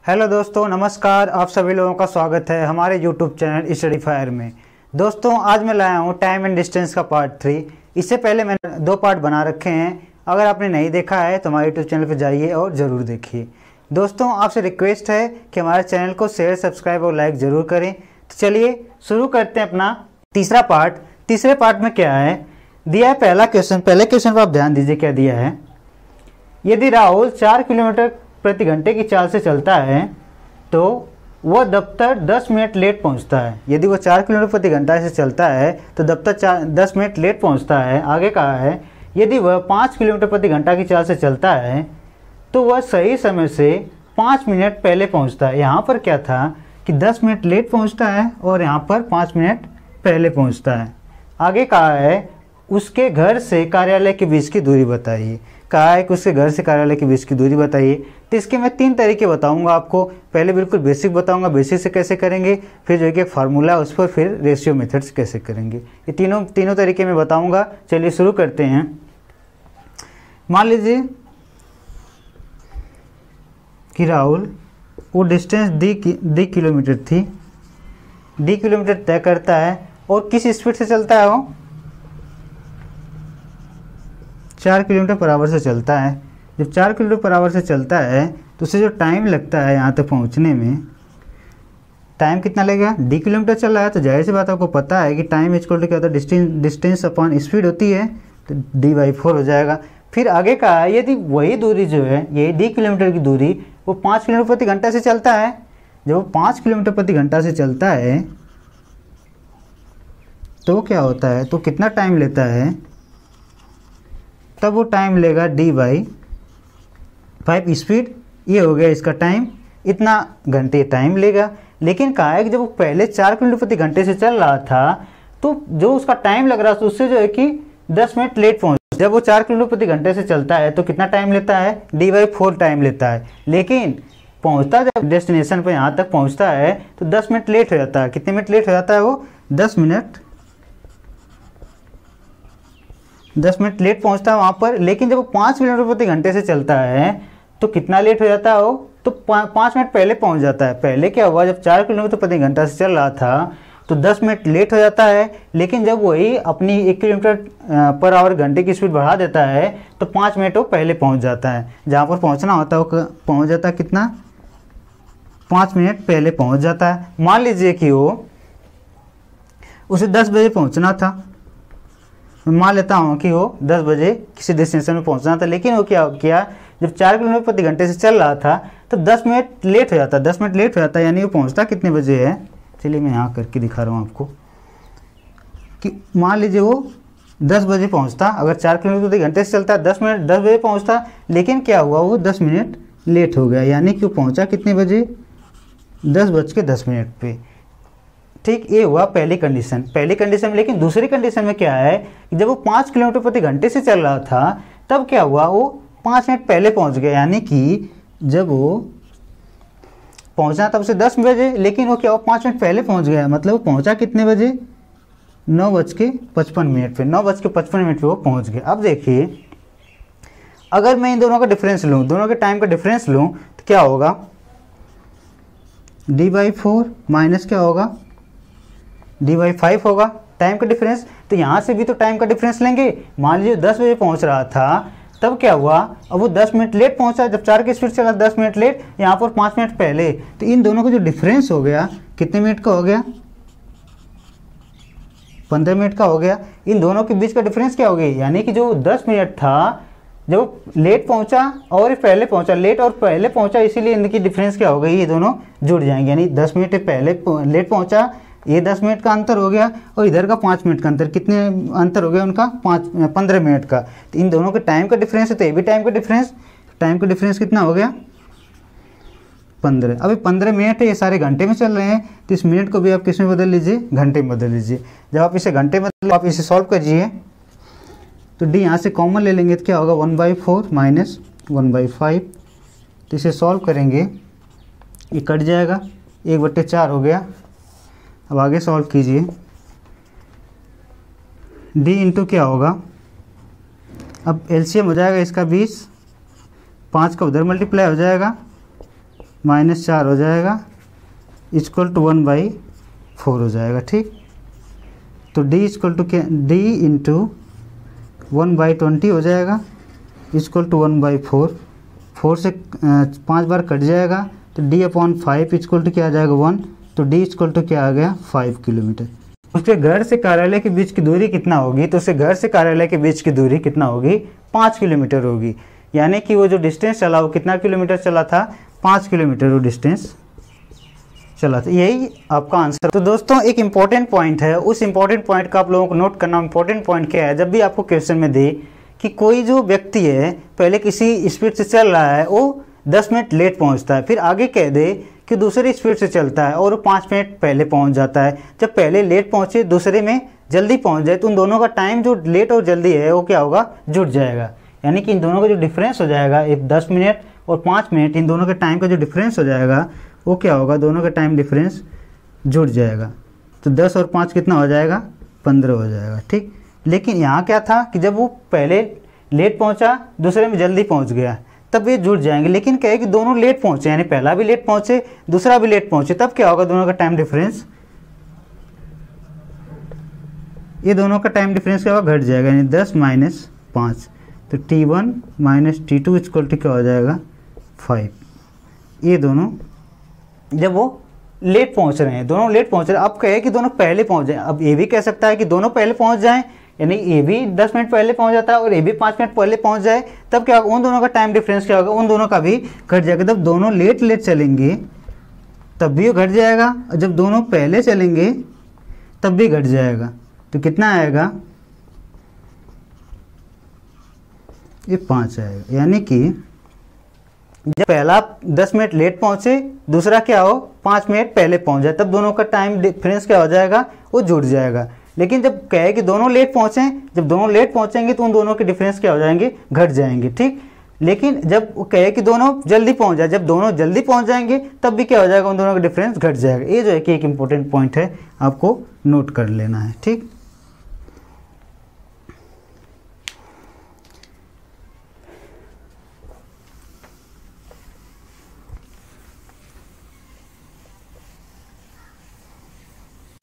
Hello दोस्तों, नमस्कार। आप सभी लोगों का स्वागत है हमारे यूट्यूब चैनल स्टडी फायर में। दोस्तों, आज मैं लाया हूँ टाइम एंड डिस्टेंस का पार्ट 3। इससे पहले मैंने 2 पार्ट बना रखे हैं। अगर आपने नहीं देखा है तो हमारे यूट्यूब चैनल पर जाइए और ज़रूर देखिए। दोस्तों, आपसे रिक्वेस्ट है कि हमारे चैनल को शेयर, सब्सक्राइब और लाइक ज़रूर करें। तो चलिए शुरू करते हैं अपना तीसरा पार्ट। तीसरे पार्ट में क्या है दिया है, पहला क्वेश्चन। पहले क्वेश्चन पर आप ध्यान दीजिए क्या दिया है। यदि राहुल 4 किलोमीटर प्रति घंटे की चाल से चलता है तो वह दफ्तर 10 मिनट लेट पहुंचता है। यदि वह 4 किलोमीटर प्रति घंटा से चलता है तो दफ्तर 10 मिनट लेट पहुंचता है। आगे कहा है यदि वह 5 किलोमीटर प्रति घंटा की चाल से चलता है तो वह सही समय से 5 मिनट पहले पहुंचता है। यहाँ पर क्या था कि 10 मिनट लेट पहुंचता है और यहाँ पर 5 मिनट पहले पहुंचता है। आगे कहा है उसके घर से कार्यालय के बीच की दूरी बताइए। कहा है कि उसके घर से कार्यालय के बीच की दूरी बताइए। तो इसके मैं 3 तरीके बताऊंगा आपको। पहले बिल्कुल बेसिक बताऊंगा, बेसिक से कैसे करेंगे, फिर जो कि एक फार्मूला है उस पर, फिर रेशियो मेथड से कैसे करेंगे। ये तीनों तरीके में बताऊंगा। चलिए शुरू करते हैं। मान लीजिए कि राहुल वो डिस्टेंस डी किलोमीटर थी, डी किलोमीटर तय करता है और किस स्पीड से चलता है, वो 4 किलोमीटर पर आवर से चलता है। जब 4 किलोमीटर पर आवर से चलता है तो उसे जो टाइम लगता है यहाँ तक पहुँचने में, टाइम कितना लगेगा। डी किलोमीटर चल रहा है तो जाहिर सी बात आपको पता है कि टाइम इक्वल टू क्या होता है, डिस्टेंस अपॉन स्पीड होती है, तो D/4 हो जाएगा। फिर आगे कहा है यदि वही दूरी जो है, ये डी किलोमीटर की दूरी, वो 5 किलोमीटर प्रति घंटा से चलता है। जब वो 5 किलोमीटर प्रति घंटा से चलता है तो क्या होता है, तो कितना टाइम लेता है, तब वो टाइम लेगा D/5 स्पीड। ये हो गया इसका टाइम, इतना घंटे टाइम लेगा। लेकिन कहा है कि जब वो पहले 4 किलोमीटर प्रति घंटे से चल रहा था तो जो उसका टाइम लग रहा था उससे जो है कि 10 मिनट लेट पहुंच। जब वो 4 किलोमीटर प्रति घंटे से चलता है तो कितना टाइम लेता है, D/4 टाइम लेता है। लेकिन पहुंचता जब डेस्टिनेशन पर यहाँ तक पहुंचता है तो 10 मिनट लेट हो जाता है। कितने मिनट लेट हो जाता है, वो 10 मिनट लेट पहुंचता है वहाँ पर। लेकिन जब वो 5 किलोमीटर प्रति घंटे से चलता है तो कितना लेट हो जाता है, वो तो 5 मिनट पहले पहुंच जाता है। पहले क्या हुआ, जब 4 किलोमीटर प्रति घंटा से चल रहा था तो 10 मिनट लेट हो जाता है। लेकिन जब वही अपनी 1 किलोमीटर पर आवर घंटे की स्पीड बढ़ा देता है तो 5 मिनट वो पहले पहुँच जाता है। जहाँ पर पहुँचना होता है वो पहुँच जाता है कितना, 5 मिनट पहले पहुँच जाता है। मान लीजिए कि वो उसे 10 बजे पहुँचना था। मैं मान लेता हूँ कि वो 10 बजे किसी डेस्टिनेशन में पहुँचना था। लेकिन वो क्या किया, जब 4 किलोमीटर प्रति घंटे से चल रहा था तो 10 मिनट लेट हो जाता है। 10 मिनट लेट हो जाता है, यानी वो पहुँचता कितने बजे है। चलिए मैं यहाँ करके दिखा रहा हूँ आपको कि मान लीजिए वो 10 बजे पहुँचता। अगर 4 किलोमीटर प्रति घंटे से चलता है 10 बजे पहुँचता। लेकिन क्या हुआ, वो 10 मिनट लेट हो गया, यानी कि वो पहुँचा कितने बजे, 10:10 पे। ठीक, ये हुआ पहली कंडीशन में। लेकिन दूसरी कंडीशन में क्या है कि जब वो 5 किलोमीटर प्रति घंटे से चल रहा था तब क्या हुआ, वो 5 मिनट पहले पहुंच गया। यानी कि जब वो पहुंचा तब से 10 बजे, लेकिन वो क्या हुआ, 5 मिनट पहले पहुंच गया। मतलब वो पहुंचा कितने बजे, 9:55 पे। 9:55 पे वो पहुंच गया। अब देखिए, अगर मैं इन दोनों का डिफरेंस लूँ, दोनों के टाइम का डिफरेंस लूँ तो क्या होगा, D/4 माइनस क्या होगा, D/5 होगा टाइम का डिफरेंस। तो यहाँ से भी तो टाइम का डिफरेंस लेंगे। मान लीजिए 10 बजे पहुँच रहा था, तब क्या हुआ, अब वो 10 मिनट लेट पहुँचा। जब 4 की स्पीड चला 10 मिनट लेट, यहाँ पर 5 मिनट पहले। तो इन दोनों का जो डिफरेंस हो गया, कितने मिनट का हो गया, 15 मिनट का हो गया। इन दोनों के बीच का डिफरेंस क्या हो गया, यानी कि जो 10 मिनट था, जब लेट पहुंचा और पहले पहुंचा, लेट और पहले पहुंचा, इसीलिए इनकी डिफरेंस क्या हो गई, ये दोनों जुड़ जाएंगे। यानी 10 मिनट पहले लेट पहुंचा, ये 10 मिनट का अंतर हो गया, और इधर का 5 मिनट का अंतर, कितने अंतर हो गया उनका, 15 मिनट का। तो इन दोनों के टाइम का डिफरेंस है, तो ये भी टाइम का डिफरेंस कितना हो गया, 15। अभी 15 मिनट है, ये सारे घंटे में चल रहे हैं, तो इस मिनट को भी आप किस में बदल लीजिए, घंटे में बदल लीजिए। जब आप इसे घंटे में बदलो, आप इसे सॉल्व करिए तो D यहाँ से कॉमन ले लेंगे तो क्या होगा, 1/4 माइनस 1/5। तो इसे सॉल्व करेंगे, ये कट जाएगा, 1/4 हो गया। अब आगे सॉल्व कीजिए, D इंटू क्या होगा, अब LCM हो जाएगा इसका 20, 5 का उधर मल्टीप्लाई हो जाएगा, -4 हो जाएगा इक्वल टू 1/4 हो जाएगा। ठीक, तो d इक्वल टू क्या, d इंटू 1/20 हो जाएगा इक्वल टू 1/4। 4 से 5 बार कट जाएगा तो d/5 इक्वल टू क्या आ जाएगा 1। तो d इक्वल टू क्या आ गया 5 किलोमीटर। उसके घर से कार्यालय के बीच की दूरी कितना होगी, तो उसके घर से कार्यालय के बीच की दूरी कितना होगी 5 किलोमीटर होगी। यानी कि वो जो डिस्टेंस चला वो कितना किलोमीटर चला था, 5 किलोमीटर वो डिस्टेंस चला था। यही आपका आंसर। तो दोस्तों एक इंपॉर्टेंट पॉइंट है, उस इंपॉर्टेंट पॉइंट का आप लोगों को नोट करना। इंपॉर्टेंट पॉइंट क्या है, जब भी आपको क्वेश्चन में दे कि कोई जो व्यक्ति है पहले किसी स्पीड से चल रहा है वो 10 मिनट लेट पहुंचता है, फिर आगे कह दे कि दूसरी स्पीड से चलता है और वो 5 मिनट पहले पहुंच जाता है। जब पहले लेट पहुंचे दूसरे में जल्दी पहुंच जाए तो उन दोनों का टाइम जो लेट और जल्दी है वो क्या होगा, जुड़ जाएगा। यानी कि इन दोनों का जो डिफरेंस हो जाएगा, 10 मिनट और 5 मिनट, इन दोनों के टाइम का जो डिफरेंस हो जाएगा वो क्या होगा, दोनों का टाइम डिफरेंस जुड़ जाएगा। तो 10 और 5 कितना हो जाएगा, 15 हो जाएगा। ठीक, लेकिन यहाँ क्या था कि जब वो पहले लेट पहुँचा दूसरे में जल्दी पहुँच गया तब ये जुड़ जाएंगे। लेकिन क्या है कि दोनों लेट पहुँचे, यानी पहला भी लेट पहुँचे दूसरा भी लेट पहुँचे, तब क्या होगा, दोनों का टाइम डिफरेंस, ये दोनों का टाइम डिफरेंस क्या होगा, घट जाएगा। यानी 10 - 5, तो T1 - T2 इक्वल टू क्या हो जाएगा 5। ये दोनों जब वो लेट पहुंच रहे हैं, दोनों लेट पहुंच रहे हैं, अब कहे कि दोनों पहले पहुंच जाए। अब ये भी कह सकता है कि दोनों पहले पहुंच जाएं, यानी ये भी 10 मिनट पहले पहुंच जाता है और ये भी 5 मिनट पहले पहुंच जाए, तब क्या होगा, उन दोनों का टाइम डिफरेंस क्या होगा, उन दोनों का भी घट जाएगा। जब दोनों लेट चलेंगे तब भी घट जाएगा, और जब दोनों पहले चलेंगे तब भी घट जाएगा। तो कितना आएगा, ये 5 आएगा। यानी कि जब पहला 10 मिनट लेट पहुंचे दूसरा क्या हो 5 मिनट पहले पहुंच जाए, तब दोनों का टाइम डिफरेंस क्या हो जाएगा, वो जुड़ जाएगा। लेकिन जब कहे कि दोनों लेट पहुंचे, जब दोनों लेट पहुंचेंगे तो उन दोनों के डिफरेंस क्या हो जाएंगे, घट जाएंगे। ठीक, लेकिन जब कहे कि दोनों जल्दी पहुंच जाए, जब दोनों जल्दी पहुंच जाएंगे तब भी क्या हो जाएगा, उन दोनों का डिफरेंस घट जाएगा। ये जो है कि एक इंपॉर्टेंट पॉइंट है, आपको नोट कर लेना है। ठीक,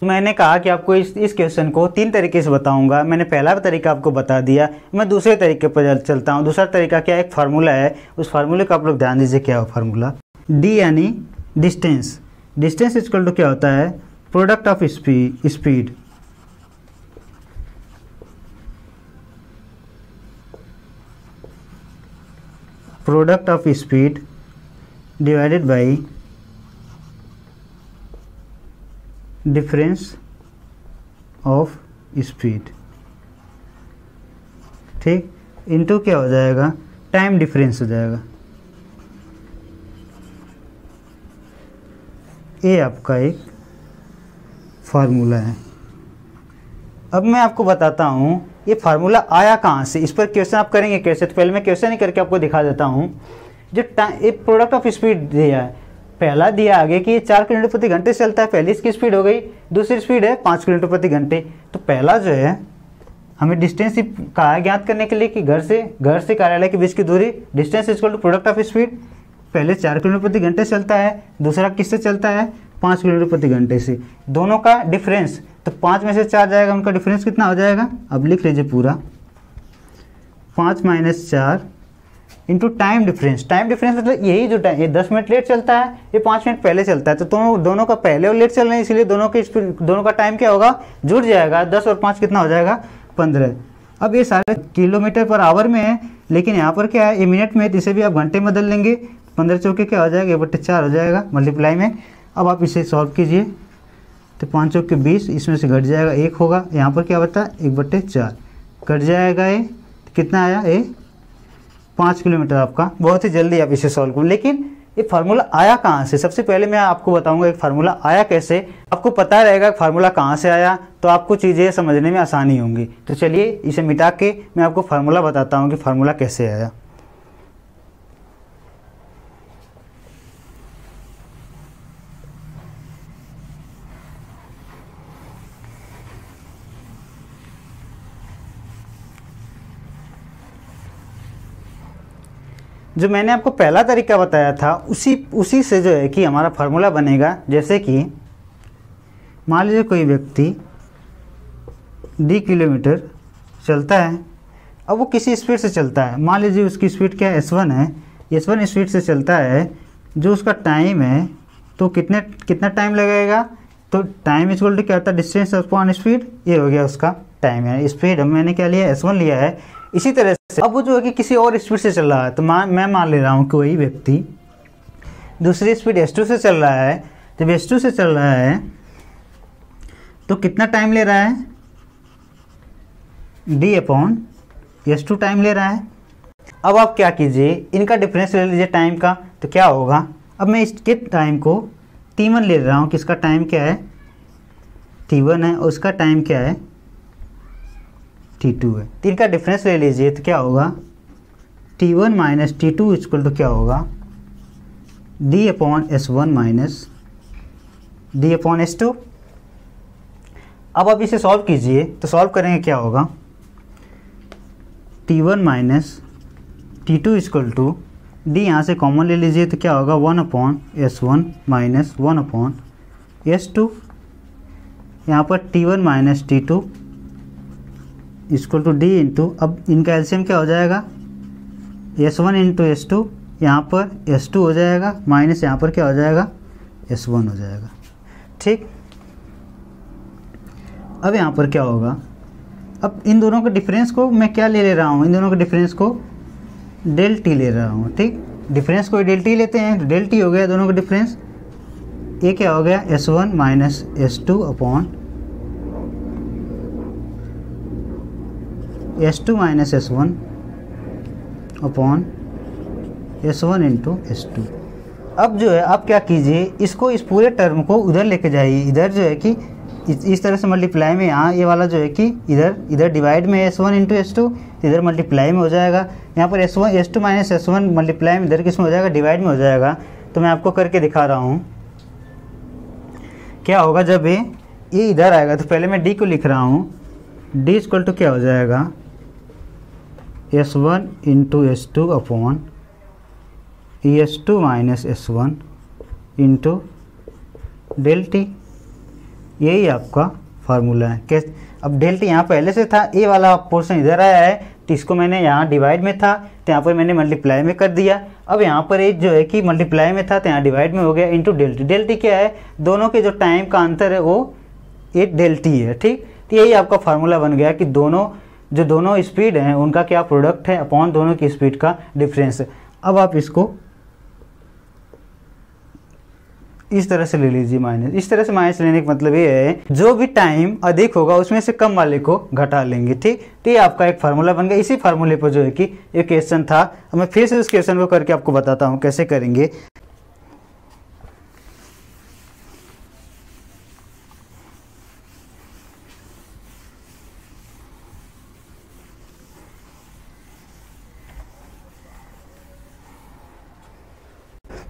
मैंने कहा कि आपको इस क्वेश्चन को 3 तरीके से बताऊंगा। मैंने पहला तरीका आपको बता दिया, मैं दूसरे तरीके पर चलता हूं। दूसरा तरीका क्या है, एक फार्मूला है, उस फार्मूले का आप लोग ध्यान दीजिए। क्या हो फार्मूला, डी यानी डिस्टेंस। डिस्टेंस इक्वल टू क्या होता है, product of speed product of speed divided by difference of speed. ठीक, इनटू क्या हो जाएगा, टाइम डिफरेंस हो जाएगा। ये आपका एक फार्मूला है। अब मैं आपको बताता हूँ ये फार्मूला आया कहाँ से। इस पर क्वेश्चन आप करेंगे कैसे, तो पहले मैं क्वेश्चन ही करके आपको दिखा देता हूँ। जो एक प्रोडक्ट ऑफ स्पीड दिया है, पहला दिया आगे कि 4 किलोमीटर प्रति घंटे से चलता है, पहली इसकी स्पीड हो गई, दूसरी स्पीड है 5 किलोमीटर प्रति घंटे। तो पहला जो है हमें डिस्टेंस कहा है ज्ञात करने के लिए कि घर से कार्यालय के बीच की दूरी, distance equal to product of speed. पहले 4 किलोमीटर प्रति घंटे चलता है, दूसरा किससे चलता है 5 किलोमीटर प्रति घंटे से। दोनों का डिफरेंस, तो 5 में से 4 जाएगा, उनका डिफरेंस कितना हो जाएगा, अब लिख लीजिए पूरा, 5 - 4 into time difference. Time difference मतलब यही जो टाइम, ये 10 मिनट लेट चलता है, ये 5 मिनट पहले चलता है, तो दोनों का पहले और लेट चल रहे हैं, इसलिए दोनों का टाइम क्या होगा, जुड़ जाएगा। 10 और 5 कितना हो जाएगा 15। अब ये सारे किलोमीटर पर आवर में है, लेकिन यहाँ पर क्या है, ये मिनट में, इसे भी आप घंटे में बदल लेंगे। 15 चौके क्या हो जाएगा, 1/4 हो जाएगा मल्टीप्लाई में। अब आप इसे सॉल्व कीजिए, तो 5 चौके 20, इसमें से घट जाएगा 1 होगा। यहाँ पर क्या बता 1/4 कट जाएगा, ये कितना आया, ये 5 किलोमीटर आपका। बहुत ही जल्दी आप इसे सॉल्व करो। लेकिन ये फार्मूला आया कहाँ से, सबसे पहले मैं आपको बताऊंगा एक फार्मूला आया कैसे। आपको पता रहेगा फार्मूला कहाँ से आया तो आपको चीज़ें समझने में आसानी होंगी। तो चलिए इसे मिटा के मैं आपको फार्मूला बताता हूँ कि फार्मूला कैसे आया। जो मैंने आपको पहला तरीका बताया था उसी से जो है कि हमारा फार्मूला बनेगा। जैसे कि मान लीजिए कोई व्यक्ति d किलोमीटर चलता है, अब वो किसी स्पीड से चलता है, मान लीजिए उसकी स्पीड क्या है, s1 है, s1 स्पीड से चलता है, जो उसका टाइम है तो कितना टाइम लगेगा, तो टाइम इक्वल टू क्या होता है, डिस्टेंस अपॉन स्पीड, ये हो गया उसका टाइम है। स्पीड मैंने क्या लिया, s1 लिया है। इसी तरह से अब वो जो है कि किसी और स्पीड से चल रहा है, तो मैं मान ले रहा हूँ कि वही व्यक्ति दूसरी स्पीड s2 से चल रहा है। जब s2 से चल रहा है तो कितना टाइम ले रहा है, d अपॉन s2 टाइम ले रहा है। अब आप क्या कीजिए, इनका डिफरेंस ले लीजिए टाइम का, तो क्या होगा, अब मैं इसके टाइम को t1 ले रहा हूँ, किसका टाइम क्या है, t1 है, और उसका टाइम क्या है, t2 है। तो इनका डिफरेंस ले लीजिए, तो क्या होगा, t1 minus t2 equal to क्या होगा, d upon s1 minus d upon s2। अब आप इसे सॉल्व कीजिए, तो सॉल्व करेंगे क्या होगा, t1 minus t2 equal to d, यहाँ से कॉमन ले लीजिए, तो क्या होगा 1 upon s1 minus 1 upon s2। यहाँ पर t1 minus t2 equal to d into, अब इनका एलसीएम क्या हो जाएगा, s1 इंटू s2, यहाँ पर s2 हो जाएगा, माइनस यहाँ पर क्या हो जाएगा, s1 हो जाएगा। ठीक, अब यहाँ पर क्या होगा, अब इन दोनों के डिफरेंस को मैं क्या ले रहा हूँ, इन दोनों के डिफरेंस को डेल टी ले रहा हूँ। ठीक, डिफरेंस को डेल टी लेते हैं, तो डेल टी हो गया दोनों का डिफरेंस। ये क्या हो गया, s1 minus s2 upon s2 minus s1 upon s1 into s2। अब जो है आप क्या कीजिए, इसको इस पूरे टर्म को उधर लेके जाइए, इधर जो है कि इस तरह से मल्टीप्लाई में, यहाँ ये वाला जो है कि इधर डिवाइड में s1 इंटू s2, इधर मल्टीप्लाई में हो जाएगा। यहाँ पर s2 माइनस s1 मल्टीप्लाई में, इधर किस में हो जाएगा, डिवाइड में हो जाएगा। तो मैं आपको करके दिखा रहा हूँ क्या होगा। जब ये इधर आएगा, तो पहले मैं d को लिख रहा हूँ, d इक्वल टू क्या हो जाएगा, s1 into s2 upon s2 minus s1 into del T. यही आपका फार्मूला है। कैसे, अब डेल टी यहाँ पहले से था, ए वाला पोर्शन इधर आया है, तो इसको मैंने यहाँ डिवाइड में था, तो यहाँ पर मैंने मल्टीप्लाई में कर दिया। अब यहाँ पर एक जो है कि मल्टीप्लाई में था, तो यहाँ डिवाइड में हो गया, into del T. Del T क्या है, दोनों के जो टाइम का अंतर है वो एक डेल टी है। ठीक, तो यही आपका फार्मूला बन गया कि दोनों स्पीड हैं उनका क्या प्रोडक्ट है अपॉन दोनों की स्पीड का डिफरेंस है। अब आप इसको इस तरह से ले लीजिए माइनस। इस तरह से माइनस लेने का मतलब ये है जो भी टाइम अधिक होगा उसमें से कम वाले को घटा लेंगे। ठीक, तो ये आपका एक फार्मूला बन गया। इसी फार्मूले पर जो है कि एक क्वेश्चन था, अब मैं फिर से उस क्वेश्चन को करके आपको बताता हूँ कैसे करेंगे।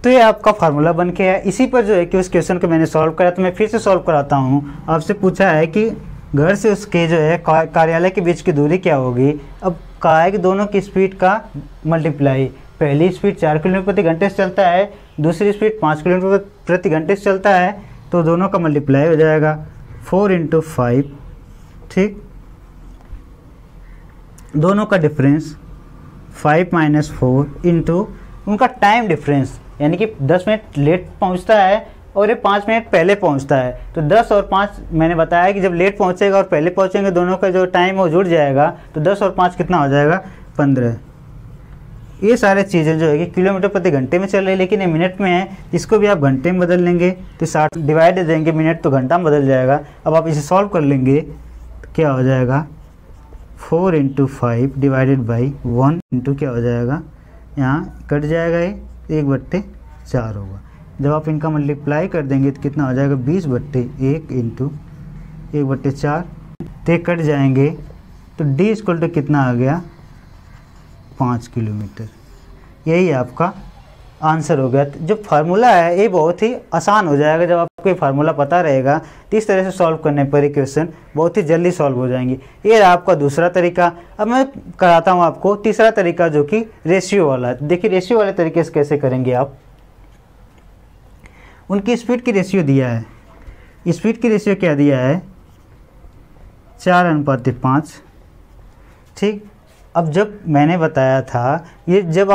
तो ये आपका फार्मूला बन के है। इसी पर जो है कि उस क्वेश्चन को मैंने सॉल्व करा, तो मैं फिर से सॉल्व कराता हूँ। आपसे पूछा है कि घर से उसके जो है कार्यालय के बीच की दूरी क्या होगी। अब कहा है कि दोनों की स्पीड का मल्टीप्लाई, पहली स्पीड 4 किलोमीटर प्रति घंटे से चलता है, दूसरी स्पीड 5 किलोमीटर प्रति घंटे से चलता है, तो दोनों का मल्टीप्लाई हो जाएगा 4 इंटू 5। ठीक, दोनों का डिफरेंस 5 माइनस 4 इंटू उनका टाइम डिफरेंस, यानी कि 10 मिनट लेट पहुंचता है और ये 5 मिनट पहले पहुंचता है। तो 10 और 5 मैंने बताया कि जब लेट पहुंचेगा और पहले पहुंचेंगे दोनों का जो टाइम वो जुड़ जाएगा, तो 10 और 5 कितना हो जाएगा, 15। ये सारे चीज़ें जो है कि किलोमीटर प्रति घंटे में चल रही है, लेकिन ये मिनट में है, इसको भी आप घंटे में बदल लेंगे तो 60 डिवाइड देंगे मिनट, तो घंटा में बदल जाएगा। अब आप इसे सॉल्व कर लेंगे तो क्या हो जाएगा, 4 इंटू 5 डिवाइडेड बाई 1 इंटू क्या हो जाएगा, यहाँ कट जाएगा, ये 1/4 होगा। जब आप इनका मल्टीप्लाई कर देंगे तो कितना हो जाएगा, 20/1 इंटू 1/4, तो कट जाएंगे, तो d इक्वल टू कितना आ गया, 5 किलोमीटर। यही आपका आंसर हो गया। जो फार्मूला है ये बहुत ही आसान हो जाएगा, जब आपको ये फार्मूला पता रहेगा तो इस तरह से सॉल्व करने पर इक्वेशन बहुत ही जल्दी सॉल्व हो जाएंगी। ये रहा आपका दूसरा तरीका। अब मैं कराता हूँ आपको तीसरा तरीका जो कि रेशियो वाला है। देखिए रेशियो वाले तरीके से कैसे करेंगे आप। उनकी स्पीड की रेशियो दिया है, स्पीड की रेशियो क्या दिया है 4:5। ठीक, अब जब मैंने बताया था ये जब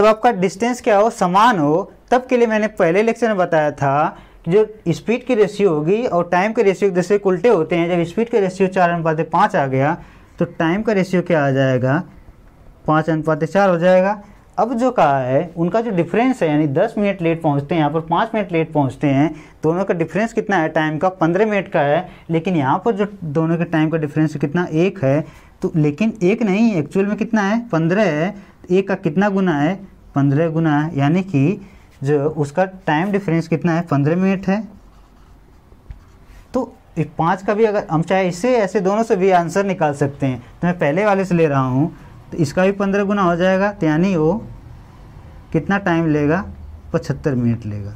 आपका डिस्टेंस क्या हो समान हो, तब के लिए मैंने पहले लेक्चर में बताया था कि जो स्पीड की रेशियो होगी और टाइम के रेशियो एक दूसरे उल्टे होते हैं। जब स्पीड का रेशियो 4:5 आ गया तो टाइम का रेशियो क्या आ जाएगा 5:4 हो जाएगा। अब जो कहा है उनका जो डिफरेंस है, यानी 10 मिनट लेट पहुंचते हैं, यहाँ पर 5 मिनट लेट पहुंचते हैं, दोनों का डिफरेंस कितना है टाइम का 15 मिनट का है। लेकिन यहाँ पर जो दोनों के टाइम का डिफरेंस कितना 1 है, तो लेकिन 1 नहीं एक्चुअल में कितना है 15 है। 1 का कितना गुना है 15 गुना है, यानी कि जो उसका टाइम डिफरेंस कितना है 15 मिनट है। तो 5 का भी अगर हम चाहे इससे ऐसे दोनों से भी आंसर निकाल सकते हैं, तो मैं पहले वाले से ले रहा हूँ तो इसका भी 15 गुना हो जाएगा, तो यानी वो कितना टाइम लेगा 75 मिनट लेगा।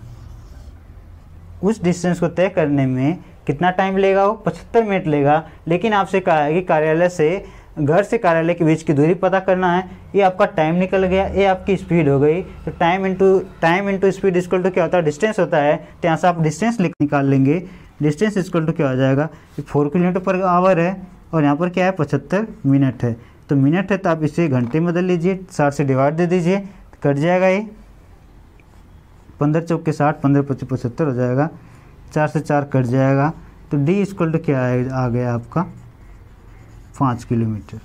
उस डिस्टेंस को तय करने में कितना टाइम लेगा वो 75 मिनट लेगा। लेकिन आपसे कहा है कि कार्यालय से घर से कार्यालय के बीच की दूरी पता करना है। ये आपका टाइम निकल गया, ये आपकी स्पीड हो गई। तो time into speed equal to क्या होता है डिस्टेंस होता है। तो यहाँ से आप डिस्टेंस निकाल लेंगे। डिस्टेंस इक्वल टू क्या हो जाएगा 4 किलोमीटर पर आवर है और यहाँ पर क्या है 75 मिनट है। तो मिनट है तो आप इसे घंटे में बदल लीजिए, 60 से डिवाइड दे दीजिए, कट जाएगा ये 15 चौके 60, 15 25 75 हो जाएगा। 4 से 4 कट जाएगा। तो डी इक्वल टू क्या आ गया आपका 5 किलोमीटर।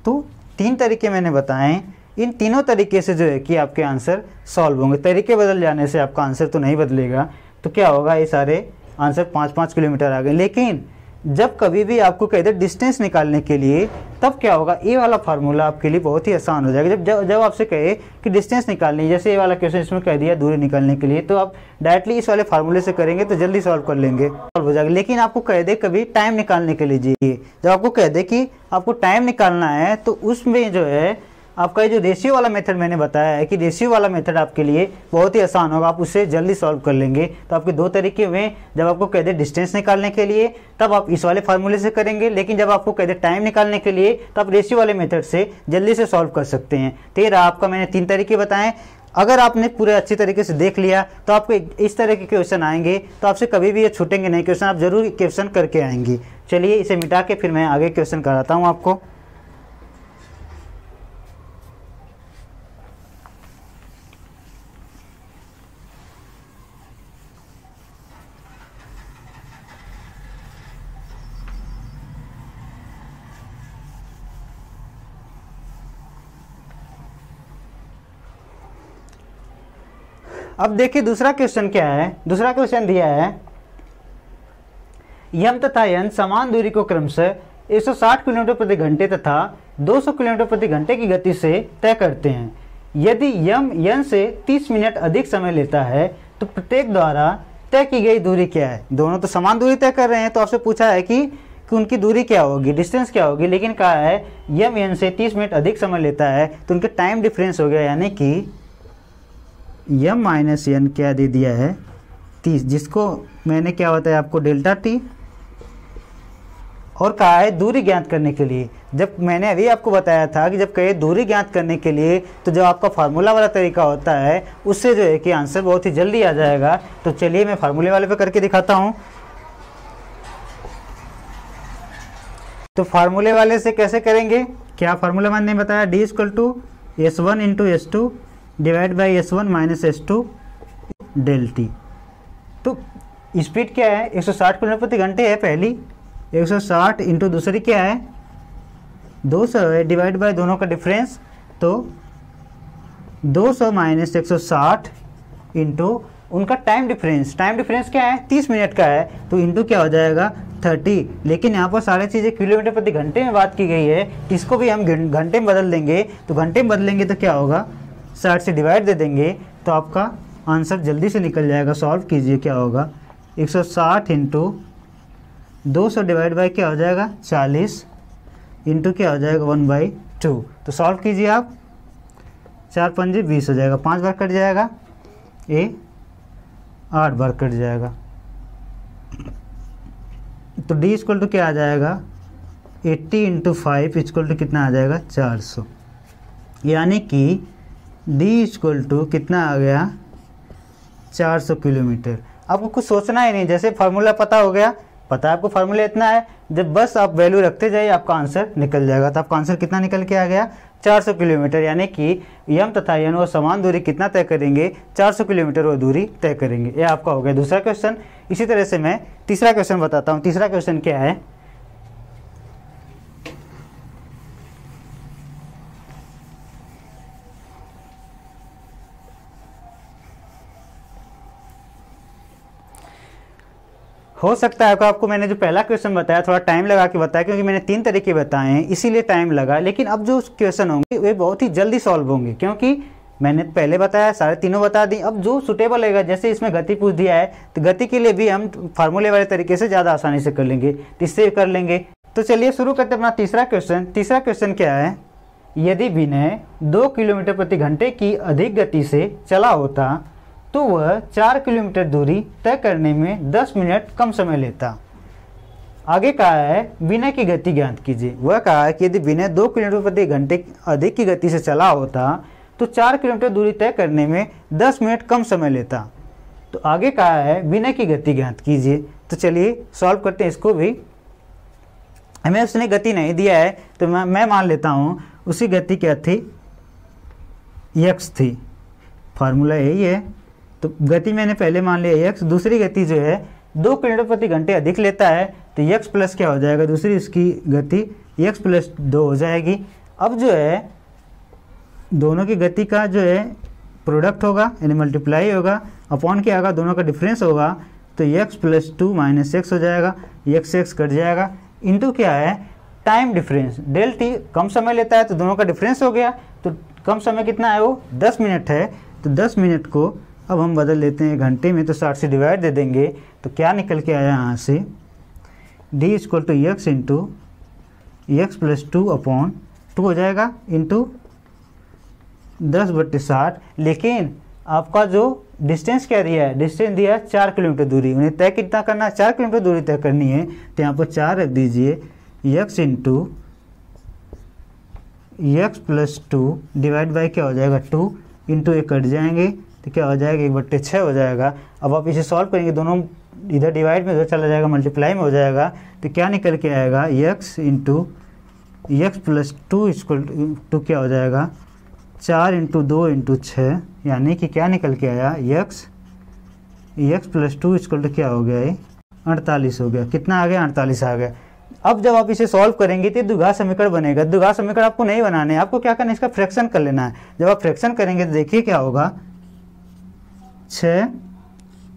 तो 3 तरीके मैंने बताए, इन तीनों तरीके से जो है कि आपके आंसर सॉल्व होंगे। तरीके बदल जाने से आपका आंसर तो नहीं बदलेगा। तो क्या होगा ये सारे आंसर 5-5 किलोमीटर आ गए। लेकिन जब कभी भी आपको कह दे डिस्टेंस निकालने के लिए, तब क्या होगा ये वाला फार्मूला आपके लिए बहुत ही आसान हो जाएगा। जब आपसे कहे कि डिस्टेंस निकालनी है, जैसे ये वाला क्वेश्चन इसमें कह दिया दूरी निकालने के लिए, तो आप डायरेक्टली इस वाले फार्मूले से करेंगे तो जल्दी सॉल्व कर लेंगे, सॉल्व हो जाएगा। लेकिन आपको कह दे कभी टाइम निकालने के लिए, जब आपको कह दे कि आपको टाइम निकालना है, तो उसमें जो है आपका ये जो रेशियो वाला मेथड मैंने बताया है कि रेशियो वाला मेथड आपके लिए बहुत ही आसान होगा, आप उससे जल्दी सॉल्व कर लेंगे। तो आपके 2 तरीके हुए। जब आपको कह दे डिस्टेंस निकालने के लिए तब आप इस वाले फार्मूले से करेंगे, लेकिन जब आपको कह दे टाइम निकालने के लिए तब रेशियो वाले मेथड से जल्दी से सॉल्व कर सकते हैं। तो ये रहा आपका मैंने 3 तरीके बताएं। अगर आपने पूरे अच्छी तरीके से देख लिया तो आपको इस तरह के क्वेश्चन आएंगे, तो आपसे कभी भी ये छूटेंगे नहीं क्वेश्चन, आप जरूर क्वेश्चन करके आएंगे। चलिए इसे मिटा के फिर मैं आगे क्वेश्चन कराता हूँ आपको। अब देखिए दूसरा क्वेश्चन क्या है। दूसरा क्वेश्चन दिया है यम तथा यन समान दूरी को क्रमशः 160 किलोमीटर प्रति घंटे तथा 200 किलोमीटर प्रति घंटे की गति से तय करते हैं। यदि यम यन से 30 मिनट अधिक समय लेता है तो प्रत्येक द्वारा तय की गई दूरी क्या है। दोनों तो समान दूरी तय कर रहे हैं, तो आपसे पूछा है कि उनकी दूरी क्या होगी, डिस्टेंस क्या होगी। लेकिन कहा है यम यन से 30 मिनट अधिक समय लेता है, तो उनके टाइम डिफरेंस हो गया, यानी कि यम माइनस एन क्या दे दिया है 30, जिसको मैंने क्या बताया आपको डेल्टा टी, और कहा है दूरी ज्ञात करने के लिए। जब मैंने अभी आपको बताया था कि जब कहे दूरी ज्ञात करने के लिए, तो जो आपका फार्मूला वाला तरीका होता है उससे जो है कि आंसर बहुत ही जल्दी आ जाएगा। तो चलिए मैं फार्मूले वाले पे करके दिखाता हूँ। तो फार्मूले वाले से कैसे करेंगे, क्या फार्मूला मैंने बताया D equal to S1 into S2 divide by S1 minus S2 del T. तो स्पीड क्या है 160 किलोमीटर प्रति घंटे है पहली, 160 इंटू दूसरी क्या है 200 है, डिवाइड बाय दोनों का डिफरेंस, तो 200 माइनस 160 इंटू उनका टाइम डिफरेंस क्या है 30 मिनट का है, तो इंटू क्या हो जाएगा 30। लेकिन यहाँ पर सारी चीज़ें किलोमीटर प्रति घंटे में बात की गई है, इसको भी हम घंटे में बदल देंगे। तो घंटे में बदलेंगे तो क्या होगा 60 से डिवाइड दे देंगे, तो आपका आंसर जल्दी से निकल जाएगा। सॉल्व कीजिए, क्या होगा 160 इंटू 200 डिवाइड बाई क्या हो जाएगा 40 इंटू क्या हो जाएगा 1/2। तो सॉल्व कीजिए आप, 4 पंजे 20 हो जाएगा, 5 बार कट जाएगा, ए 8 बार कट जाएगा। तो डी इक्वल टू क्या आ जाएगा, 80 इंटू 5 इक्वल टू कितना आ जाएगा, 400। यानी कि डी इक्वल टू कितना आ गया, 400 किलोमीटर। आपको कुछ सोचना ही नहीं, जैसे फार्मूला पता हो गया, पता है आपको फार्मूला इतना है, जब बस आप वैल्यू रखते जाइए आपका आंसर निकल जाएगा। तो आपका आंसर कितना निकल के आ गया, 400 किलोमीटर। यानी कि यम तथा यन वो समान दूरी कितना तय करेंगे, 400 किलोमीटर वो दूरी तय करेंगे। ये आपका हो गया दूसरा क्वेश्चन। इसी तरह से मैं तीसरा क्वेश्चन बताता हूँ। तीसरा क्वेश्चन क्या है, हो सकता है आपको मैंने जो पहला क्वेश्चन बताया थोड़ा टाइम लगा के बताया, क्योंकि मैंने 3 तरीके बताए हैं इसीलिए टाइम लगा। लेकिन अब जो क्वेश्चन होंगे वे बहुत ही जल्दी सॉल्व होंगे, क्योंकि मैंने पहले बताया, सारे तीनों बता दी। अब जो सुटेबल रहेगा, जैसे इसमें गति पूछ दिया है तो गति के लिए भी हम फार्मूले वाले तरीके से ज़्यादा आसानी से कर लेंगे, तो इससे कर लेंगे। तो चलिए शुरू करते अपना तीसरा क्वेश्चन। तीसरा क्वेश्चन क्या है, यदि विनय 2 किलोमीटर प्रति घंटे की अधिक गति से चला होता तो वह 4 किलोमीटर दूरी तय करने में 10 मिनट कम समय लेता। आगे कहा है विनय की गति ज्ञात कीजिए। वह कहा है कि यदि विनय 2 किलोमीटर प्रति घंटे अधिक की गति से चला होता तो 4 किलोमीटर दूरी तय करने में 10 मिनट कम समय लेता। तो आगे कहा है विनय की गति ज्ञात कीजिए। तो चलिए सॉल्व करते हैं इसको भी। हमें उसने गति नहीं दिया है तो मैं मान लेता हूँ उसी गति क्या थी, x थी। फार्मूला यही है, तो गति मैंने पहले मान लिया x। दूसरी गति जो है 2 किलोमीटर प्रति घंटे अधिक लेता है, तो x प्लस क्या हो जाएगा, दूसरी इसकी गति x प्लस 2 हो जाएगी। अब जो है दोनों की गति का जो है प्रोडक्ट होगा यानी मल्टीप्लाई होगा, अपॉन क्या आएगा, दोनों का डिफरेंस होगा, तो x प्लस 2 माइनस x हो जाएगा, x कट जाएगा, इंटू क्या है टाइम डिफरेंस, डेल टी कम समय लेता है तो दोनों का डिफरेंस हो गया। तो कम समय कितना है वो 10 मिनट है, तो 10 मिनट को अब हम बदल लेते हैं घंटे में, तो 60 से डिवाइड दे देंगे। तो क्या निकल के आया यहाँ से, d equal to X into X plus 2 upon 2 हो जाएगा, इंटू 10/60। लेकिन आपका जो डिस्टेंस क्या दिया है, डिस्टेंस दिया है 4 किलोमीटर दूरी, उन्हें तय कितना करना है, 4 किलोमीटर दूरी तय करनी है। तो यहाँ पर 4 रख दीजिए, x into X plus 2 divide by क्या हो जाएगा 2, इंटू ये कट जाएंगे तो क्या हो जाएगा 1/6 हो जाएगा। अब आप इसे सॉल्व करेंगे, दोनों इधर डिवाइड में उधर चला जाएगा, मल्टीप्लाई में हो जाएगा, तो क्या निकल के आएगा x into X plus 2 equal to क्या हो जाएगा 4 इंटू 2 इंटू 6, यानी कि क्या निकल के आया एक्स प्लस 2 इक्वल टू क्या हो गया 48 हो गया। कितना आ गया 48 आ गया। अब जब आप इसे सॉल्व करेंगे तो द्विघात समीकरण बनेगा। द्विघात समीकरण आपको नहीं बनाने, आपको क्या करना है, इसका फ्रैक्शन कर लेना है। जब आप फ्रैक्शन करेंगे तो देखिए क्या होगा, 6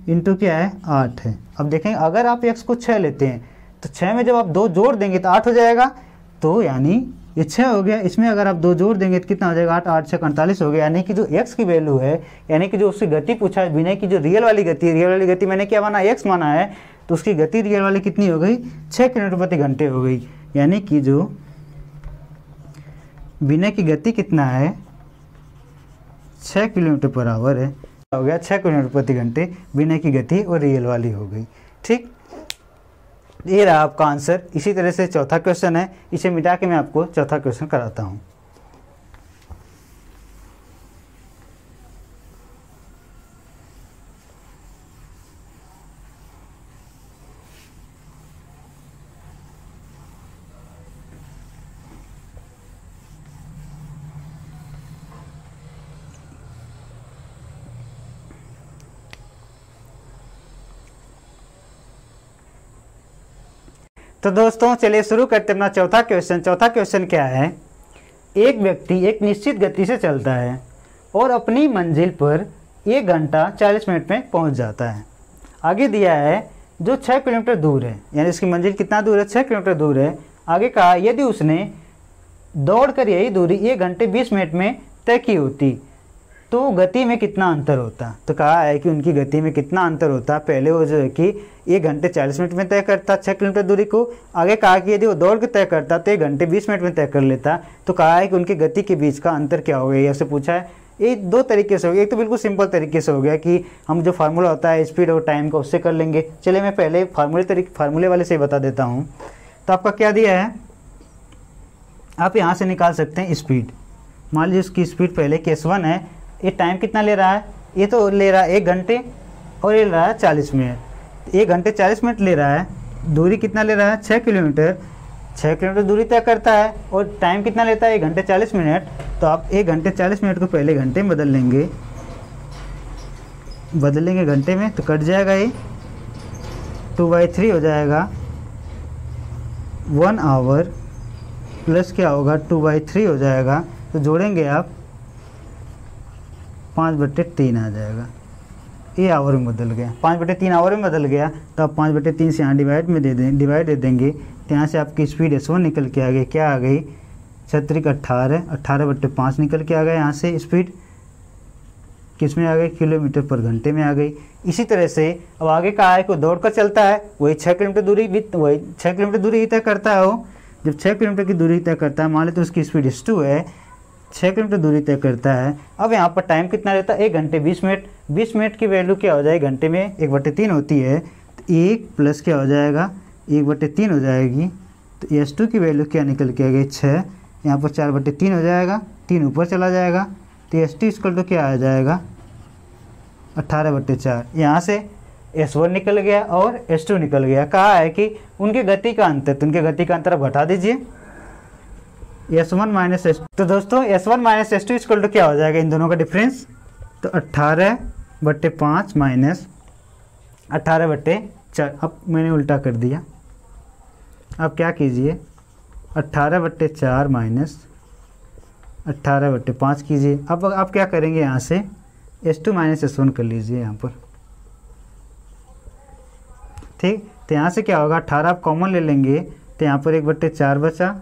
इंटू क्या है 8 है। अब देखेंगे अगर आप x को 6 लेते हैं तो 6 में जब आप 2 जोड़ देंगे तो 8 हो जाएगा, तो यानी ये 6 हो गया। इसमें अगर आप 2 जोड़ देंगे तो कितना हो जाएगा 8, 8 से 48 हो गया। यानी कि जो x की वैल्यू है, यानी कि जो उसकी गति पूछा है विनय की, जो रियल वाली गति है, रियल वाली गति मैंने क्या माना x माना है, तो उसकी गति रियल वाली कितनी हो गई 6 किलोमीटर प्रति घंटे हो गई। यानी कि जो विनय की गति कितना है 6 किलोमीटर पर आवर है, हो गया 6 किलोमीटर प्रति घंटे विनय की गति और रियल वाली हो गई। ठीक, ये रहा आपका आंसर। इसी तरह से चौथा क्वेश्चन है, इसे मिटा के मैं आपको चौथा क्वेश्चन कराता हूँ। तो दोस्तों चलिए शुरू करते हैं अपना चौथा क्वेश्चन। चौथा क्वेश्चन क्या है, एक व्यक्ति एक निश्चित गति से चलता है और अपनी मंजिल पर 1 घंटा 40 मिनट में पहुंच जाता है। आगे दिया है जो 6 किलोमीटर दूर है, यानी इसकी मंजिल कितना दूर है 6 किलोमीटर दूर है। आगे कहा यदि उसने दौड़कर यही दूरी 1 घंटे 20 मिनट में तय की होती तो गति में कितना अंतर होता। तो कहा है कि उनकी गति में कितना अंतर होता। पहले वो जो है कि 1 घंटे 40 मिनट में तय करता 6 किलोमीटर दूरी को। आगे कहा कि यदि वो दौड़ के तय करता तो 1 घंटे 20 मिनट में तय कर लेता। तो कहा है कि उनकी गति के बीच का अंतर क्या होगा, ये उससे पूछा है। ये दो तरीके से हो गया। एक तो बिल्कुल सिंपल तरीके से हो गया कि हम जो फार्मूला होता है स्पीड और टाइम का उससे कर लेंगे। चलिए मैं पहले फार्मूले वाले से ही बता देता हूँ। तो आपका क्या दिया है, आप यहाँ से निकाल सकते हैं स्पीड। मान लीजिए उसकी स्पीड पहले की S1 है, ये टाइम कितना ले रहा है, ये तो ले रहा है 1 घंटे और ये ले रहा है 40 मिनट। 1 घंटे 40 मिनट ले रहा है, दूरी कितना ले रहा है 6 किलोमीटर। 6 किलोमीटर दूरी तय करता है और टाइम कितना लेता है 1 घंटे 40 मिनट। तो आप 1 घंटे 40 मिनट को पहले घंटे में बदल लेंगे घंटे में, तो कट जाएगा ये 2/3 हो जाएगा। 1 आवर प्लस क्या होगा 2/3 हो जाएगा, तो जोड़ेंगे आप 5/3 आ जाएगा। ये आवर में बदल गया, 5/3 आवर में बदल गया। तो आप 5/3 से यहाँ डिवाइड दे देंगे। तो यहाँ से आपकी स्पीड S1 निकल के आ गई, क्या आ गई 36 18/5 निकल के आ गया। यहाँ से स्पीड किस में आ गई, किलोमीटर पर घंटे में आ गई। इसी तरह से अब आगे का है कोई दौड़ कर चलता है, वही 6 किलोमीटर दूरी ही तय करता है। वो जब 6 किलोमीटर की दूरी तय करता है, मान लेते तो उसकी स्पीड S2 है, 6 किलोमीटर दूरी तय करता है। अब यहाँ पर टाइम कितना रहता है 1 घंटे 20 मिनट। 20 मिनट की वैल्यू क्या हो जाएगी, घंटे में 1/3 होती है, तो 1 प्लस क्या हो जाएगा 1/3 हो जाएगी। तो S2 की वैल्यू क्या निकल के आ गई 6, यहाँ पर 4/3 हो जाएगा, 3 ऊपर चला जाएगा। तो S2 इक्वल टू क्या आ जाएगा 18/4। यहाँ से S1 निकल गया और S2 निकल गया। कहा है कि उनके गति का अंतर, तो उनके गति का अंतर आप घटा दीजिए S1 माइनस S2। तो दोस्तों S1 minus S2 equal to क्या हो जाएगा इन दोनों का डिफरेंस, तो 18/5 माइनस 18/4। अब मैंने उल्टा कर दिया। अब क्या कीजिए 18/4 माइनस 18/5 कीजिए। अब आप क्या करेंगे, यहाँ से S2 माइनस S1 कर लीजिए यहाँ पर, ठीक। तो यहाँ से क्या होगा 18 आप कॉमन ले लेंगे, तो यहाँ पर 1/4 बचा,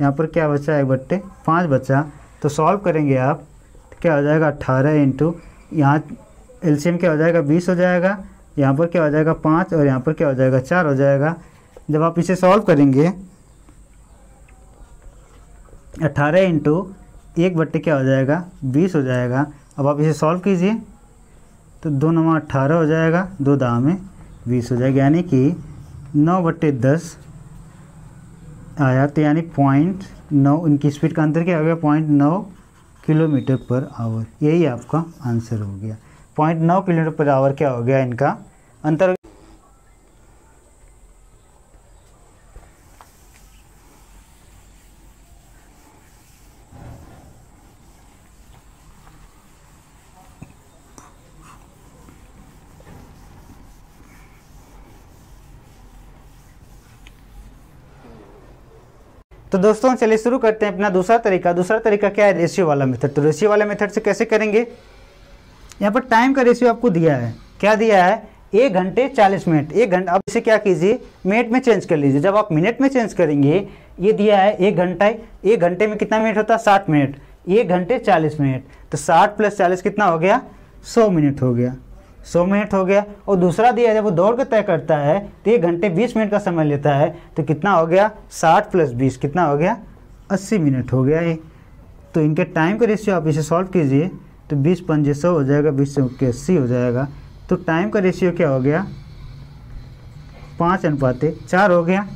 यहाँ पर क्या बचा 1/5 बचा। तो सॉल्व करेंगे आप, तो क्या हो जाएगा 18 इंटू यहाँ एलसीएम क्या हो जाएगा 20 हो जाएगा, यहाँ पर क्या हो जाएगा 5 और यहाँ पर क्या हो जाएगा 4 हो जाएगा। जब आप इसे सॉल्व करेंगे 18 इंटू 1/, क्या हो जाएगा 20 हो जाएगा। अब आप इसे सॉल्व कीजिए, तो 2 9 18 हो जाएगा, 2 दाम में 20 हो जाएगा, यानी कि 9/10 आया। तो यानी 0.9 उनकी स्पीड का अंतर क्या हो गया 0.9 किलोमीटर पर आवर। यही आपका आंसर हो गया, 0.9 किलोमीटर पर आवर क्या हो गया इनका अंतर। तो दोस्तों चलिए शुरू करते हैं अपना दूसरा तरीका क्या है, रेशियो वाला मेथड। तो रेशियो वाला मेथड से कैसे करेंगे, यहाँ पर टाइम का रेशियो आपको दिया है, क्या दिया है 1 घंटे 40 मिनट। 1 घंटा, अब इसे क्या कीजिए मिनट में चेंज कर लीजिए। जब आप मिनट में चेंज करेंगे, ये दिया है 1 घंटा, 1 घंटे में कितना मिनट होता है 60 मिनट, 1 घंटे 40 मिनट, तो 60 + 40 कितना हो गया 100 मिनट हो गया, 100 मिनट हो गया। और दूसरा दिया जब वो दौड़ के तय करता है तो 1 घंटे 20 मिनट का समय लेता है, तो कितना हो गया 60 + 20 कितना हो गया 80 मिनट हो गया ये। तो इनके टाइम का रेशियो आप इसे सॉल्व कीजिए, तो 20 × 5 100 हो जाएगा, 20 से 80 हो जाएगा। तो टाइम का रेशियो क्या हो गया 5:4 हो गया।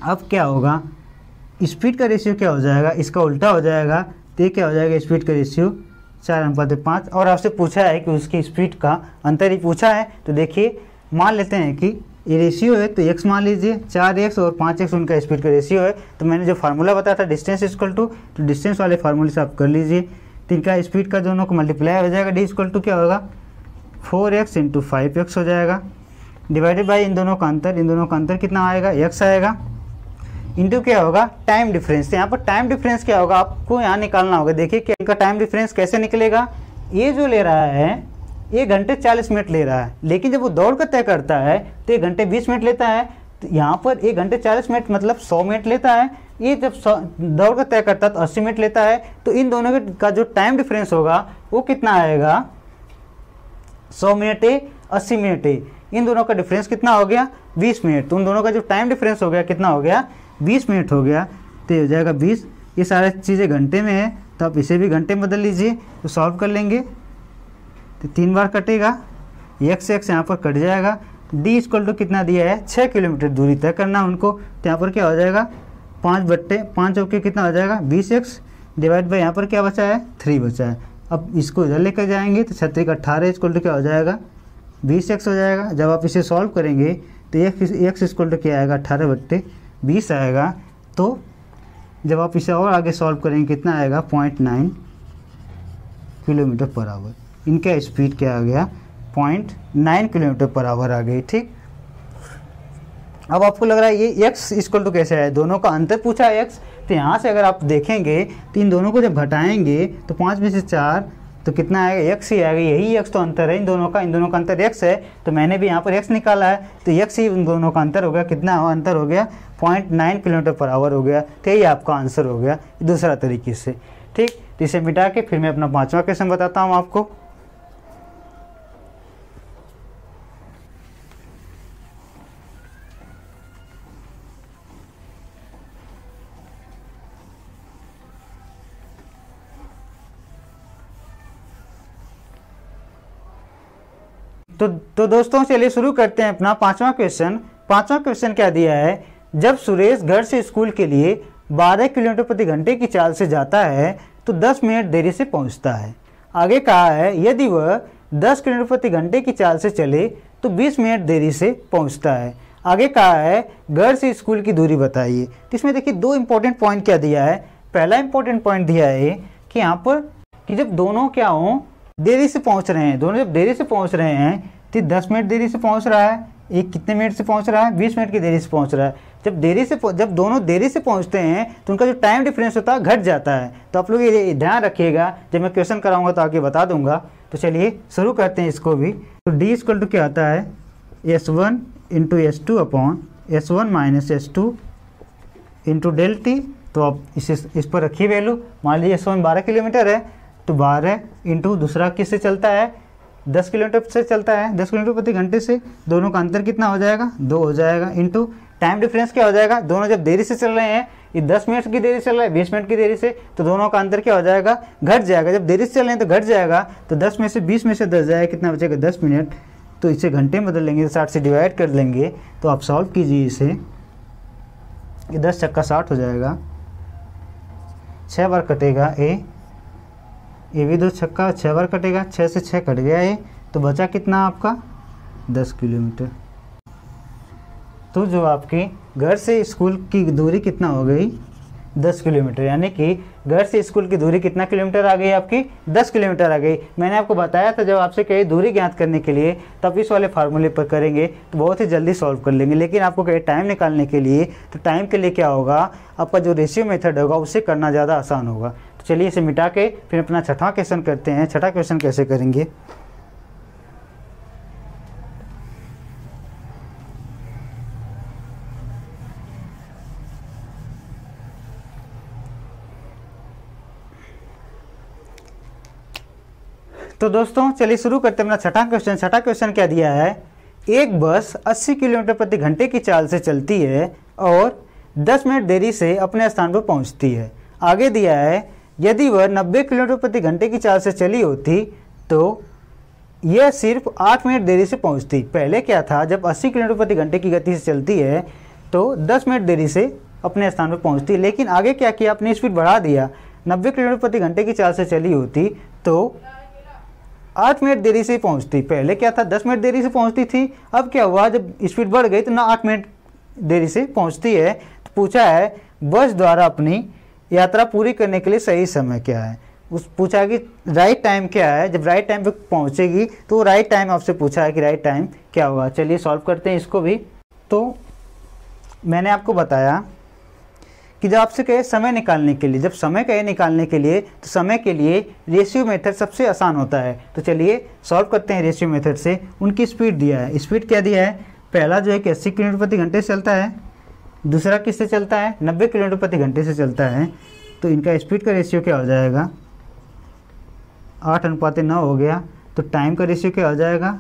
अब क्या होगा स्पीड का रेशियो क्या हो जाएगा, इसका उल्टा हो जाएगा। तो ये क्या हो जाएगा स्पीड का रेशियो 4:5। और आपसे पूछा है कि उसकी स्पीड का अंतर ही पूछा है। तो देखिए मान लेते हैं कि ये रेशियो है, तो x मान लीजिए 4x और 5x उनका स्पीड का रेशियो है। तो मैंने जो फार्मूला बताया था डिस्टेंस इक्वल टू, तो डिस्टेंस वाले फार्मूले से आप कर लीजिए। तो इनका स्पीड का दोनों को मल्टीप्लाई हो जाएगा, d इक्वल टू क्या होगा 4x × 5x हो जाएगा, डिवाइडेड बाई इन दोनों का अंतर कितना आएगा x आएगा, इंटू क्या होगा टाइम डिफरेंस। यहाँ पर टाइम डिफरेंस क्या होगा आपको यहाँ निकालना होगा। देखिए कि इनका टाइम डिफरेंस कैसे निकलेगा, ये जो ले रहा है 1 घंटे 40 मिनट ले रहा है, लेकिन जब वो दौड़ कर तय करता है तो 1 घंटे 20 मिनट लेता है। तो यहाँ पर 1 घंटे 40 मिनट मतलब 100 मिनट लेता है, ये जब दौड़ कर तय करता है तो 80 मिनट लेता है। तो इन दोनों का जो टाइम डिफरेंस होगा वो कितना आएगा 100 मिनट 80 मिनट, इन दोनों का डिफरेंस कितना हो गया 20 मिनट। तो उन दोनों का जो टाइम डिफरेंस हो गया कितना हो गया 20 मिनट हो गया। तो हो जाएगा 20 ये सारी चीज़ें घंटे में है तो आप इसे भी घंटे में बदल लीजिए, तो सॉल्व कर लेंगे तो 3 बार कटेगा, x यहाँ पर कट जाएगा। d इक्वल टू कितना दिया है 6 किलोमीटर दूरी तय करना उनको, तो यहाँ पर क्या हो जाएगा 5/5 चौके कितना हो जाएगा 20x डिवाइड बाई यहाँ पर क्या बचा है 3 बचा है। अब इसको इधर लेकर जाएंगे तो 36 18 इक्वल टू क्या हो जाएगा 20x हो जाएगा। जब आप इसे सॉल्व करेंगे तो x इक्वल टू क्या आएगा 18/20 आएगा। तो जब आप इसे और आगे सॉल्व करेंगे कितना आएगा 0.9 किलोमीटर पर आवर। इनका स्पीड क्या आ गया 0.9 किलोमीटर पर आवर आ गई। ठीक, अब आपको लग रहा है ये x इक्वल टू कैसे है, दोनों का अंतर पूछा है x, तो यहाँ से अगर आप देखेंगे तो इन दोनों को जब घटाएंगे तो 5 में से 4 तो कितना आएगा x ही आएगा। यही x तो अंतर है इन दोनों का अंतर x है, तो मैंने भी यहाँ पर x निकाला है, तो x ही इन दोनों का अंतर हो गया। कितना अंतर हो गया 0.9 किलोमीटर पर आवर हो गया। तो यही आपका आंसर हो गया दूसरा तरीके से। ठीक, तो इसे मिटा के फिर मैं अपना 5वां क्वेश्चन बताता हूँ आपको। तो दोस्तों चलिए शुरू करते हैं अपना 5वां क्वेश्चन। 5वां क्वेश्चन क्या दिया है, जब सुरेश घर से स्कूल के लिए 12 किलोमीटर प्रति घंटे की चाल से जाता है तो 10 मिनट देरी से पहुंचता है। आगे कहा है यदि वह 10 किलोमीटर प्रति घंटे की चाल से चले तो 20 मिनट देरी से पहुंचता है। आगे कहा है घर से स्कूल की दूरी बताइए। तो इसमें देखिए 2 इंपॉर्टेंट पॉइंट क्या दिया है। पहला इंपॉर्टेंट पॉइंट दिया है कि यहाँ पर कि जब दोनों क्या हों देरी से पहुंच रहे हैं, दोनों जब देरी से पहुंच रहे हैं तो 10 मिनट देरी से पहुंच रहा है, एक कितने मिनट से पहुंच रहा है 20 मिनट की देरी से पहुंच रहा है। जब दोनों देरी से पहुंचते हैं तो उनका जो टाइम डिफरेंस होता है घट जाता है। तो आप लोग ये ध्यान रखिएगा, जब मैं क्वेश्चन कराऊंगा तो आगे बता दूंगा। तो चलिए शुरू करते हैं इसको भी। तो d इक्वल टू क्या आता है S1 into S2 upon S1 minus S2 into del T. तो आप इस पर रखिए वैल्यू। मान लीजिए S1 12 किलोमीटर है तो 12 इंटू दूसरा किससे चलता है 10 किलोमीटर से चलता है 10 किलोमीटर प्रति घंटे से। दोनों का अंतर कितना हो जाएगा 2 हो जाएगा। इंटू टाइम डिफरेंस क्या हो जाएगा, दोनों जब देरी से चल रहे हैं, ये 10 मिनट की देरी से चल रहा है 20 मिनट की देरी से, तो दोनों का अंतर क्या हो जाएगा घट जाएगा। जब देरी से चल रहे हैं तो घट जाएगा, तो 10 में से 20 में से 10 जाएगा, कितना बचेगा 10 मिनट। तो इसे घंटे में बदल लेंगे, 60 से डिवाइड कर लेंगे। तो आप सॉल्व कीजिए इसे, ये 10 छक्का 60 हो जाएगा, 6 बार कटेगा ये भी 2 छक्का 6 बार कटेगा, 6 से 6 कट गया ये, तो बचा कितना आपका 10 किलोमीटर। तो जो आपके घर से स्कूल की दूरी कितना हो गई 10 किलोमीटर, यानी कि घर से स्कूल की दूरी कितना किलोमीटर आ गई आपकी 10 किलोमीटर आ गई। मैंने आपको बताया था जब आपसे कहे दूरी ज्ञात करने के लिए तब इस वाले फार्मूले पर करेंगे तो बहुत ही जल्दी सॉल्व कर लेंगे। लेकिन आपको कहे टाइम निकालने के लिए, तो टाइम के लिए क्या होगा आपका जो रेशियो मेथड होगा उससे करना ज़्यादा आसान होगा। तो चलिए इसे मिटा के फिर अपना छठा क्वेश्चन करते हैं। छठा क्वेश्चन कैसे करेंगे, तो दोस्तों चलिए शुरू करते हैं अपना छठा क्वेश्चन। छठा क्वेश्चन क्या दिया है, एक बस 80 किलोमीटर प्रति घंटे की चाल से चलती है और 10 मिनट देरी से अपने स्थान पर पहुंचती है। आगे दिया है यदि वह 90 किलोमीटर प्रति घंटे की चाल से चली होती तो यह सिर्फ 8 मिनट देरी से पहुंचती। पहले क्या था, जब 80 किलोमीटर प्रति घंटे की गति से चलती है तो 10 मिनट देरी से अपने स्थान पर पहुंचती। लेकिन आगे क्या किया, अपनी स्पीड बढ़ा दिया, 90 किलोमीटर प्रति घंटे की चाल से चली होती तो 8 मिनट देरी से पहुंचती। पहले क्या था 10 मिनट देरी से पहुंचती थी, अब क्या हुआ जब स्पीड बढ़ गई तो ना 8 मिनट देरी से पहुंचती है। तो पूछा है बस द्वारा अपनी यात्रा पूरी करने के लिए सही समय क्या है। उस पूछा कि राइट टाइम क्या है, जब राइट टाइम पे पहुंचेगी तो राइट टाइम आपसे पूछा है कि राइट टाइम क्या होगा। चलिए सॉल्व करते हैं इसको भी। तो मैंने आपको बताया कि जब आपसे कहे समय निकालने के लिए, जब समय कहे निकालने के लिए तो समय के लिए रेशियो मेथड सबसे आसान होता है। तो चलिए सॉल्व करते हैं रेशियो मेथड से। उनकी स्पीड दिया है, स्पीड क्या दिया है, पहला जो है कि 80 किलोमीटर प्रति घंटे से चलता है, दूसरा किससे चलता है 90 किलोमीटर प्रति घंटे से चलता है। तो इनका स्पीड का रेशियो क्या हो जाएगा 8:9 हो गया। तो टाइम का रेशियो क्या हो जाएगा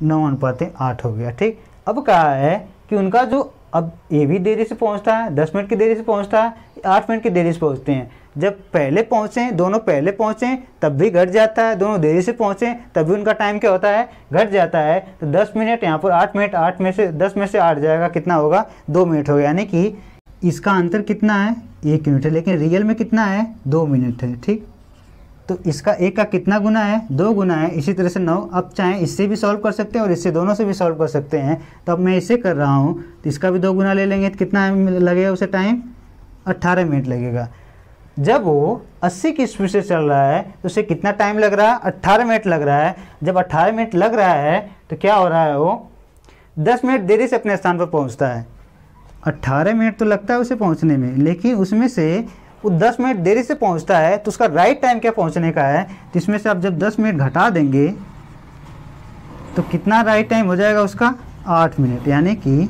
9:8 हो गया। ठीक, अब कहा है कि उनका जो अब ये भी देरी से पहुंचता है, 10 मिनट की देरी से पहुंचता है, 8 मिनट की देरी से पहुंचते हैं। जब पहले पहुंचे, दोनों पहले पहुंचे तब भी घट जाता है, दोनों देरी से पहुंचे तब भी उनका टाइम क्या होता है, घट जाता है। तो 10 मिनट यहाँ पर 8 मिनट, 8 में से 10 में से 8 जाएगा, कितना होगा, 2 मिनट होगा। यानी कि इसका अंतर कितना है, 1 मिनट है, लेकिन रियल में कितना है, 2 मिनट है। ठीक, तो इसका 1 का कितना गुना है, 2 गुना है। इसी तरह से 9, अब चाहे इससे भी सॉल्व कर सकते हैं और इससे, दोनों से भी सॉल्व कर सकते हैं। तो अब मैं इसे कर रहा हूँ तो इसका भी 2 गुना ले लेंगे तो कितना लगेगा उसे टाइम, 18 मिनट लगेगा। जब वो 80 की स्पीड से चल रहा है तो उसे कितना टाइम लग रहा है, 18 मिनट लग रहा है। जब 18 मिनट लग रहा है तो क्या हो रहा है, वो 10 मिनट देरी से अपने स्थान पर पहुँचता है। 18 मिनट तो लगता है उसे पहुँचने में, लेकिन उसमें से वो 10 मिनट देरी से पहुंचता है। तो उसका राइट टाइम क्या पहुंचने का है, तो इसमें से आप जब 10 मिनट घटा देंगे तो कितना राइट टाइम हो जाएगा उसका, 8 मिनट। यानी कि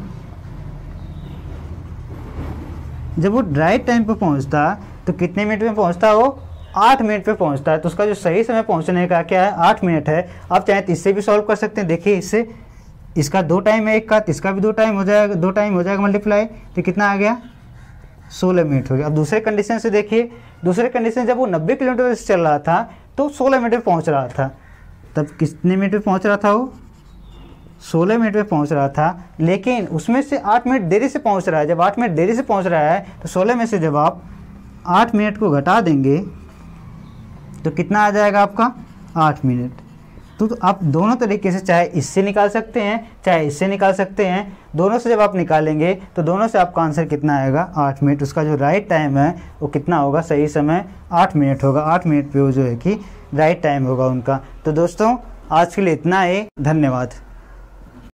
जब वो राइट टाइम पे पहुंचता तो कितने मिनट में पहुंचता, वो 8 मिनट पे पहुंचता है। तो उसका जो सही समय पहुंचने का क्या है, 8 मिनट है। आप चाहे तो इससे भी सॉल्व कर सकते हैं। देखिए इससे, इसका 2 टाइम है, एक का, तो इसका भी 2 टाइम हो जाएगा, 2 टाइम हो जाएगा मल्टीप्लाई, तो कितना आ गया, 16 मिनट हो गया। अब दूसरे कंडीशन से देखिए, दूसरे कंडीशन जब वो 90 किलोमीटर से चल रहा था तो 16 मिनट में पहुंच रहा था। तब कितने मिनट में पहुंच रहा था, वो 16 मिनट में पहुंच रहा था। लेकिन उसमें से 8 मिनट देरी से पहुंच रहा है। जब 8 मिनट देरी से पहुंच रहा है तो 16 में से जब आप 8 मिनट को घटा देंगे तो कितना आ जाएगा आपका, 8 मिनट। तो आप दोनों तरीके से, चाहे इससे निकाल सकते हैं चाहे इससे निकाल सकते हैं। दोनों से जब आप निकालेंगे तो दोनों से आपका आंसर कितना आएगा, 8 मिनट। उसका जो राइट टाइम है वो कितना होगा, सही समय 8 मिनट होगा। 8 मिनट पे वो जो है कि राइट टाइम होगा उनका। तो दोस्तों आज के लिए इतना ही, धन्यवाद।